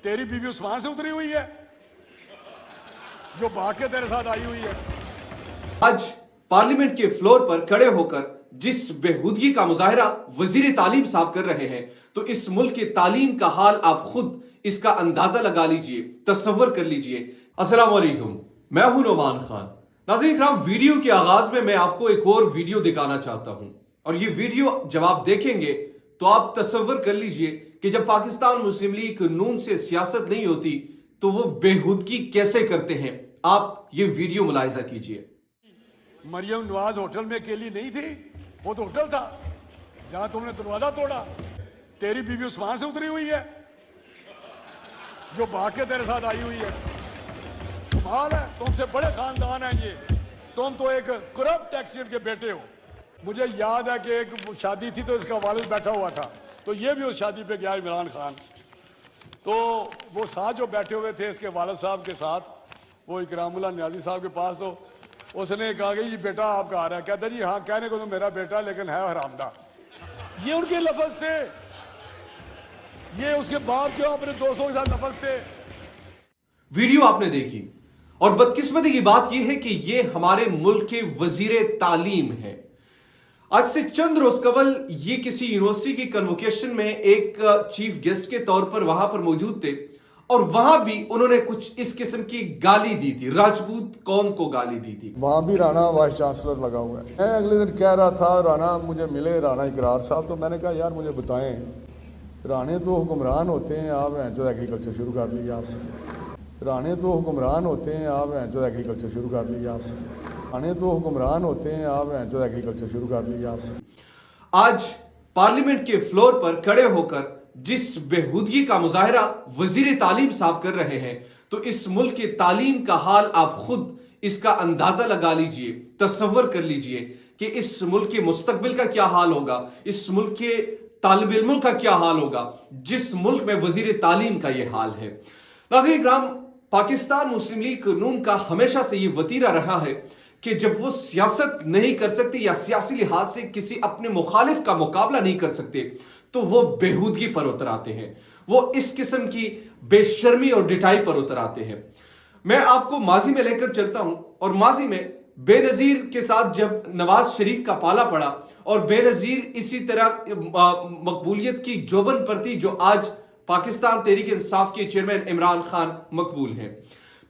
तेरी बीवी उस्मान से उतरी हुई है जो भाग के तेरे साथ आई हुई है। आज पार्लियामेंट के फ्लोर पर खड़े होकर जिस बेहूदगी का मुजाहरा वजीर तालीम साहब कर रहे हैं, तो इस मुल्क की तालीम का हाल आप खुद इसका अंदाजा लगा लीजिए, तसव्वुर कर लीजिए। अस्सलाम वालेकुम, मैं हूं नोमान खान। नाज़रीन इकराम, वीडियो के आगाज में मैं आपको एक और वीडियो दिखाना चाहता हूं, और ये वीडियो जब आप देखेंगे तो आप तसव्वुर कर लीजिए कि जब पाकिस्तान मुस्लिम लीग नून से सियासत नहीं होती तो वो बेहूदगी कैसे करते हैं। आप ये वीडियो मुलाहिजा कीजिए। मरियम नवाज होटल में अकेली नहीं थी, वो तो होटल था जहां तुमने दरवाजा तोड़ा। तेरी बीवी उस्मान से उतरी हुई है जो भाग के तेरे साथ आई हुई है। कमाल है, तुमसे बड़े खानदान हैं ये। तुम तो एक करप्ट टैक्सीन के बेटे हो। मुझे याद है कि एक शादी थी तो इसका वालिद बैठा हुआ था, तो ये भी उस शादी पे गया इमरान खान। तो वो साथ जो बैठे हुए थे इसके वालिद साहब के साथ, वो इकरामुल्लाह नियाजी साहब के पास, तो उसने कहा कि ये बेटा आपका आ रहा है। कहता जी हाँ, कहने को तो मेरा बेटा लेकिन है हरामदा। ये उनके लफ्ज थे, ये उसके बाप क्यों अपने दोस्तों के साथ लफ्ज थे। वीडियो आपने देखी, और बदकिस्मती की बात यह है कि ये हमारे मुल्क के वजीर तालीम है। आज से चंद रोज कबल ये किसी यूनिवर्सिटी की कन्वोकेशन में एक चीफ गेस्ट के तौर पर वहां पर मौजूद थे, और वहां भी उन्होंने कुछ इस किस्म की गाली दी थी, राजपूत कौम को गाली दी थी। वहाँ भी राणा वाइस चांसलर लगा हुआ है। मैं अगले दिन कह रहा था राणा मुझे मिले, राणा इकरार साहब, तो मैंने कहा यार मुझे बताएं, राणे तो हुक्मरान होते हैं, आप हैं जो एग्रीकल्चर शुरू कर लिया आपने। राणे तो हुक्मरान होते हैं, आप हैं जो एग्रीकल्चर शुरू कर लिया आपने। राणे तो हुक्मरान होते हैं, आप हैं जो एग्रीकल्चर शुरू कर लिया आपने। आज पार्लियामेंट के फ्लोर पर खड़े होकर जिस बेहूदगी का मुजाहरा वजीर तालीम साहब कर रहे हैं, तो इस मुल्क की तालीम का हाल आप खुद इसका अंदाजा लगा लीजिए, तसव्वुर कर लीजिए कि इस मुल्क के मुस्तकबिल का क्या हाल होगा, इस मुल्क के तालिब इल्मों का क्या हाल होगा जिस मुल्क में वजीर तालीम का यह हाल है। नाज़रीन इकराम, पाकिस्तान मुस्लिम लीग नून का हमेशा से यह वतीरा रहा है कि जब वो सियासत नहीं कर सकते या सियासी लिहाज से किसी अपने मुखालिफ का मुकाबला नहीं कर सकते, तो वो बेहूदगी पर उतर आते हैं, वो इस किस्म की बेशर्मी और डिटाई पर उतर आते हैं। मैं आपको माजी में लेकर चलता हूं, और माजी में बेनजीर के साथ जब नवाज शरीफ का पाला पड़ा, और बेनजीर इसी तरह मकबूलियत की जोबन पर थी जो आज पाकिस्तान तहरीक इंसाफ के चेयरमैन इमरान खान मकबूल हैं।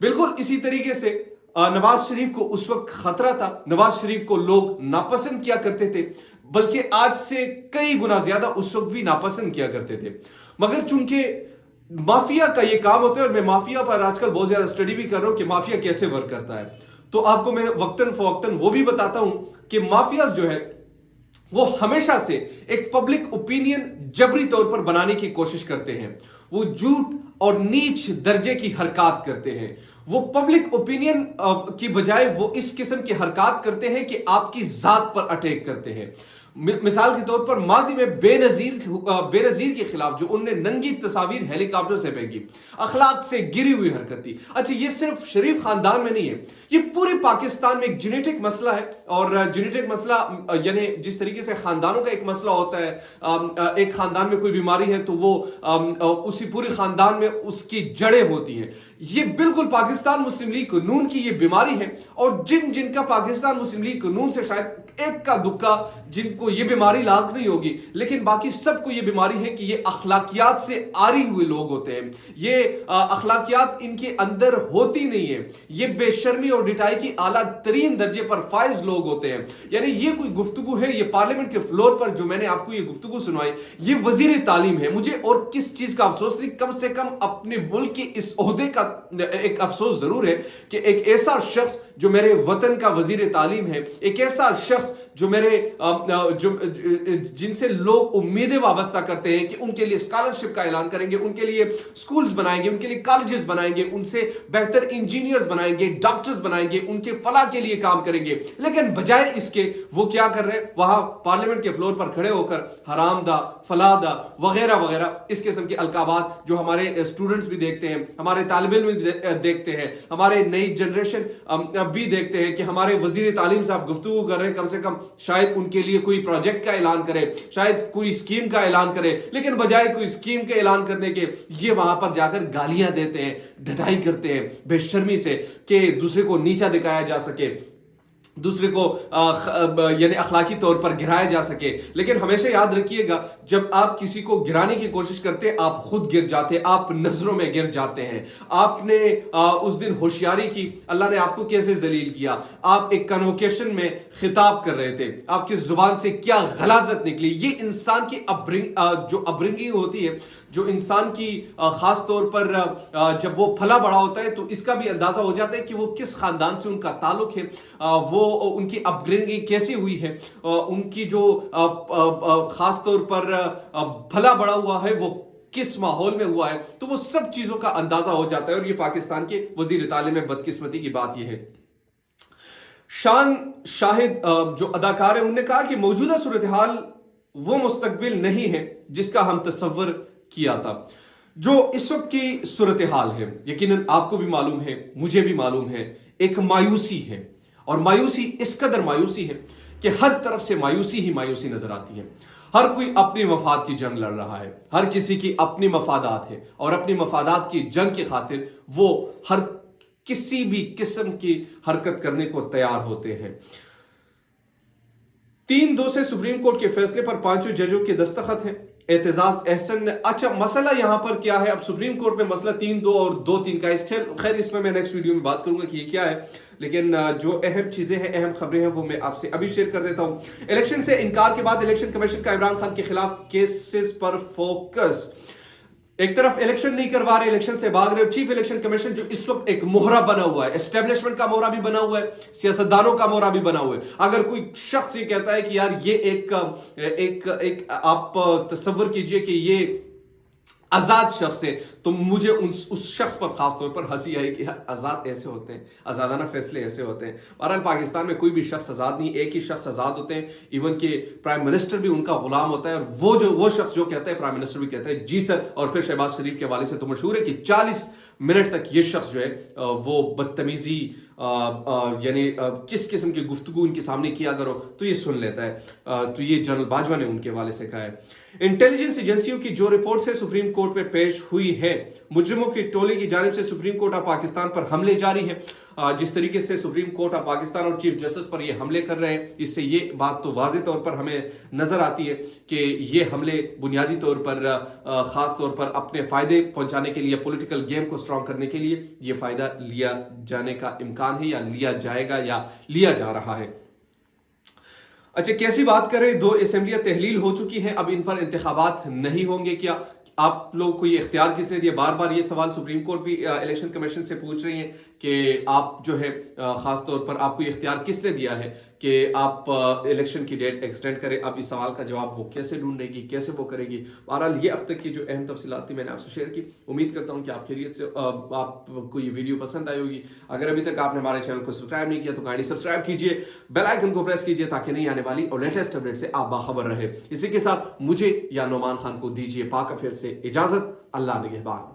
बिल्कुल इसी तरीके से नवाज शरीफ को उस वक्त खतरा था, नवाज शरीफ को लोग नापसंद किया करते थे, बल्कि आज से कई गुना ज्यादा उस वक्त भी नापसंद किया करते थे। मगर चूंकि माफिया का ये काम होता है, और मैं माफिया पर आजकल बहुत ज्यादा स्टडी भी कर रहा हूं कि माफिया कैसे वर्क करता है, तो आपको मैं वक्तन फवक्तन वो भी बताता हूं कि माफिया जो है वो हमेशा से एक पब्लिक ओपिनियन जबरी तौर पर बनाने की कोशिश करते हैं। वो झूठ और नीच दर्जे की हरकत करते हैं। वो पब्लिक ओपिनियन की बजाय वो इस किस्म की हरकत करते हैं कि आपकी जात पर अटैक करते हैं। मिसाल के तौर पर माजी में बेनजीर के खिलाफ जो उनने नंगी तस्वीर हेलीकॉप्टर से फेंकी, अखलाक से गिरी हुई हरकत थी। अच्छा, ये सिर्फ शरीफ खानदान में नहीं है, ये पूरे पाकिस्तान में एक जेनेटिक मसला है। और जेनेटिक मसला यानी जिस तरीके से खानदानों का एक मसला होता है, एक खानदान में कोई बीमारी है तो वो उसी पूरे खानदान में उसकी जड़ें होती हैं। ये बिल्कुल पाकिस्तान मुस्लिम लीग नून की ये बीमारी है, और जिनका पाकिस्तान मुस्लिम लीग नून से शायद एक का दुक्का जिनको ये बीमारी लाग नहीं होगी, लेकिन बाकी सबको ये बीमारी है कि ये अखलाकियात से आरी हुए लोग होते हैं। ये अखलाकियात इनके अंदर होती नहीं है। ये बेशर्मी और डिटाई की आला तरीन दर्जे पर फाइज लोग होते हैं। यानी ये कोई गुफ्तगू है, ये पार्लियामेंट के फ्लोर पर जो मैंने आपको ये गुफ्तगू सुनाई, ये वजीर तालीम है। मुझे और किस चीज का अफसोस नहीं, कम से कम अपने मुल्क के इस ओहदे का एक अफसोस जरूर है कि एक ऐसा शख्स जो मेरे वतन का वजीर तालीम है, एक ऐसा शख्स जो मेरे जिनसे लोग उम्मीदें वाबस्ता करते हैं कि उनके लिए स्कॉलरशिप का ऐलान करेंगे, उनके लिए स्कूल्स बनाएंगे, उनके लिए कॉलेजेस बनाएंगे, उनसे बेहतर इंजीनियर्स बनाएंगे, डॉक्टर्स बनाएंगे, उनके फलाह के लिए काम करेंगे। लेकिन बजाय इसके वो क्या कर रहे हैं, वहां पार्लियामेंट के फ्लोर पर खड़े होकर हरामदा, फलादा वगैरह वगैरह इस किस्म के अलकाबात जो हमारे स्टूडेंट्स भी देखते हैं, हमारे तालिब इल्म भी देखते हैं, हमारे नई जनरेशन भी देखते हैं कि हमारे वजीर तालीम साहब गुफ्तगू कर रहे हैं कम से कम شاید ان کے لیے کوئی پروجیکٹ کا اعلان کرے, شاید کوئی اسکیم کا اعلان کرے, لیکن بجائے کوئی اسکیم کے اعلان کرنے کے یہ وہاں پر جا کر گالیاں دیتے ہیں, ڈھٹائی کرتے ہیں بے شرمی سے کہ دوسرے کو نیچا دکھایا جا سکے, دوسرے کو یعنی اخلاقی طور پر گرایا جا سکے. لیکن ہمیشہ یاد رکھیے گا, جب آپ کسی کو گرانے کی کوشش کرتے ہیں آپ خود گر جاتے ہیں, آپ نظروں میں گر جاتے ہیں. آپ نے اس دن ہوشیاری کی, اللہ نے آپ کو کیسے ذلیل کیا, آپ ایک کنوکیشن میں خطاب کر رہے تھے, آپ کی زبان سے کیا غلاظت نکلی. یہ انسان کی جو اپبرنگنگ ہوتی ہے, جو انسان کی خاص طور پر جب وہ پھلا بڑا ہوتا ہے تو اس کا بھی اندازہ ہو جاتا ہے کہ وہ کس خاندان سے ان کا تعلق ہے, وہ ان کی اپبرنگنگ کیسی ہوئی ہے, ان کی جو خاص طور پر پھلا بڑا ہوا ہے وہ کس ماحول میں ہوا ہے, تو وہ سب چیزوں کا اندازہ ہو جاتا ہے. اور یہ پاکستان کے وزیر تعلیم میں بدقسمتی کی بات یہ ہے. شان شاہد جو اداکار ہیں انہوں نے کہا کہ موجودہ صورتحال وہ مستقبل نہیں ہے جس کا ہم تصور کیا تھا. جو اس وقت کی صورتحال ہے یقیناً آپ کو بھی معلوم ہے, مجھے بھی معلوم ہے, ایک مایوسی ہے, اور مایوسی اس قدر مایوسی ہے کہ ہر طرف سے مایوسی ہی مایوسی نظر آتی ہے. ہر کوئی اپنی مفاد کی جنگ لڑ رہا ہے, ہر کسی کی اپنی مفادات ہے, اور اپنی مفادات کی جنگ کی خاطر وہ ہر کسی بھی قسم کی حرکت کرنے کو تیار ہوتے ہیں. 3-2 سے سپریم کورٹ کے فیصلے پر 5 ججوں کے دستخط ہیں. اعتزاز احسن نے, اچھا مسئلہ یہاں پر کیا ہے, اب سپریم کورٹ میں مسئلہ 3-2 اور 2-3 کا ہے. خیر اس میں نیکسٹ ویڈیو میں بات کروں گا کہ یہ کیا ہے, لیکن جو اہم چیزیں ہیں, اہم خبریں ہیں, وہ میں آپ سے ابھی شیئر کر دیتا ہوں. الیکشن سے انکار کے بعد الیکشن کمیشن کا عمران خان کے خلاف کیسز پر فوکس. ایک طرف الیکشن نہیں کروا رہے, الیکشن سے بھاگ رہے. چیف الیکشن کمیشن جو اس وقت ایک مہرہ بنا ہوا ہے, اسٹیبلشمنٹ کا مہرہ بھی بنا ہوا ہے, سیاستدانوں کا مہرہ بھی بنا ہوا ہے. اگر کوئی شخص یہ کہتا ہے کہ یار یہ ایک آپ تصور کیجئے کہ یہ آزاد شخص ہے, تو مجھے اس شخص پر خاص طور پر ہنسی آئی کہ آزاد ایسے ہوتے ہیں, آزادانہ فیصلے ایسے ہوتے ہیں. بہرحال پاکستان میں کوئی بھی شخص آزاد نہیں, ایک ہی شخص آزاد ہوتے ہیں. ایون کہ پرائم منسٹر بھی ان کا غلام ہوتا ہے, اور وہ شخص جو کہتا ہے پرائم منسٹر بھی کہتا ہے جی سر. اور پھر شہباز شریف کے حوالے سے تو مشہور ہے کہ 40 منٹ تک یہ شخص جو ہے وہ بدتمیزی یعنی کس قسم کی گفتگو ان کے سامنے کیا کرو تو یہ سن لیتا ہے. تو یہ جنرل باجوہ نے ان کے حوالے سے کہا ہے. انٹیلیجنس ایجنسیوں کی جو رپورٹس سپریم کورٹ میں پیش ہوئی ہیں, مجرموں کی ٹولے کی جانب سے سپریم کورٹ آف پاکستان پر حملے جاری ہیں. جس طریقے سے سپریم کورٹ آف پاکستان اور چیف جسٹس پر یہ حملے کر رہے ہیں, اس سے یہ بات تو واضح طور پر ہمیں نظر آتی ہے کہ یہ حملے بنیادی طور پر خاص طور پر اپنے فائدے پہنچانے کے لیے, پولیٹیکل گیم کو سٹرانگ کرنے کے لیے یہ فائدہ لیا جانے کا امکان ہے, یا لیا جائے گا, یا لیا جا رہا ہے. اچھا کیسی بات کریں, 2 اسمبلیاں تحلیل ہو چکی ہیں, اب ان پر انتخابات نہیں ہوں گے کیا؟ آپ لوگ کو یہ اختیار کس نے دیا؟ بار بار یہ سوال سپریم کورٹ بھی الیکشن کمیشن سے پوچھ رہی ہیں کہ آپ جو ہے خاص طور پر آپ کو یہ اختیار کس نے دیا ہے کہ آپ الیکشن کی ڈیٹ ایکسٹینڈ کریں. اب اس سوال کا جواب وہ کیسے ڈھونڈے گی, کیسے وہ کرے گی؟ بہرحال یہ اب تک کی جو اہم تفصیلات تھی میں نے آپ سے شیئر کی. امید کرتا ہوں کہ آپ خیریت سے آپ کو یہ ویڈیو پسند آئی ہوگی. اگر ابھی تک آپ نے ہمارے چینل کو سبسکرائب نہیں کیا تو کائنڈلی سبسکرائب کیجئے, بیل آئیکن کو پریس کیجئے تاکہ نہیں آنے والی اور لیٹسٹ اپڈیٹ سے آپ باخبر رہے. اسی کے ساتھ مجھے یا نعمان خان کو دیجئے پاک افیئر سے اجازت. اللہ نگہبان.